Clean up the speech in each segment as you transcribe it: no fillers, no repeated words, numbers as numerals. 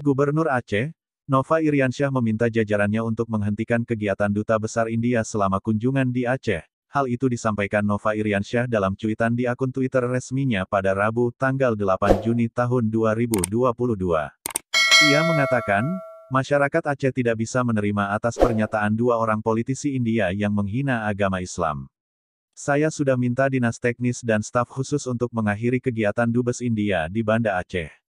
Gubernur Aceh, Nova Iriansyah meminta jajarannya untuk menghentikan kegiatan Duta Besar India selama kunjungan di Aceh. Hal itu disampaikan Nova Iriansyah dalam cuitan di akun Twitter resminya pada Rabu, tanggal 8 Juni tahun 2022. Ia mengatakan, masyarakat Aceh tidak bisa menerima atas pernyataan dua orang politisi India yang menghina agama Islam. Saya sudah minta dinas teknis dan staf khusus untuk mengakhiri kegiatan Dubes India di Banda Aceh.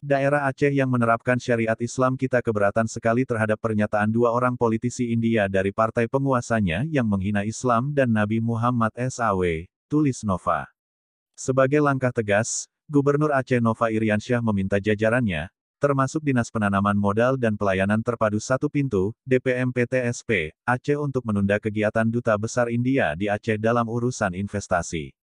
Daerah Aceh yang menerapkan syariat Islam, kita keberatan sekali terhadap pernyataan dua orang politisi India dari partai penguasanya yang menghina Islam dan Nabi Muhammad SAW, tulis Nova. Sebagai langkah tegas, Gubernur Aceh Nova Iriansyah meminta jajarannya, termasuk Dinas Penanaman Modal dan Pelayanan Terpadu Satu Pintu, DPMPTSP, Aceh untuk menunda kegiatan Duta Besar India di Aceh dalam urusan investasi.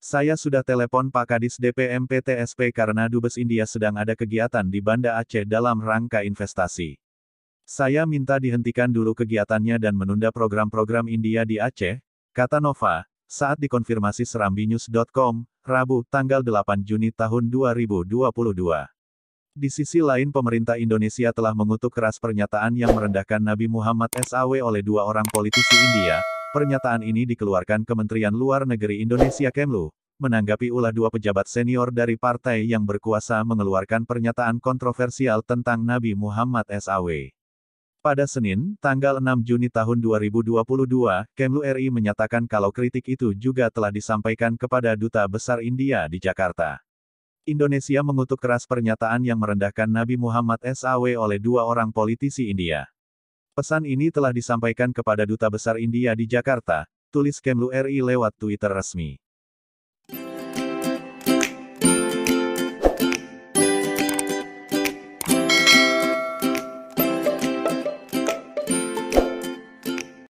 Saya sudah telepon Pak Kadis DPMPTSP karena Dubes India sedang ada kegiatan di Banda Aceh dalam rangka investasi. Saya minta dihentikan dulu kegiatannya dan menunda program-program India di Aceh, kata Nova, saat dikonfirmasi serambinews.com, Rabu, tanggal 8 Juni tahun 2022. Di sisi lain, pemerintah Indonesia telah mengutuk keras pernyataan yang merendahkan Nabi Muhammad SAW oleh dua orang politisi India. Pernyataan ini dikeluarkan Kementerian Luar Negeri Indonesia Kemlu, menanggapi ulah dua pejabat senior dari partai yang berkuasa mengeluarkan pernyataan kontroversial tentang Nabi Muhammad SAW. Pada Senin, tanggal 6 Juni tahun 2022, Kemlu RI menyatakan kalau kritik itu juga telah disampaikan kepada Duta Besar India di Jakarta. Indonesia mengutuk keras pernyataan yang merendahkan Nabi Muhammad SAW oleh dua orang politisi India. Pesan ini telah disampaikan kepada Duta Besar India di Jakarta, tulis Kemlu RI lewat Twitter resmi.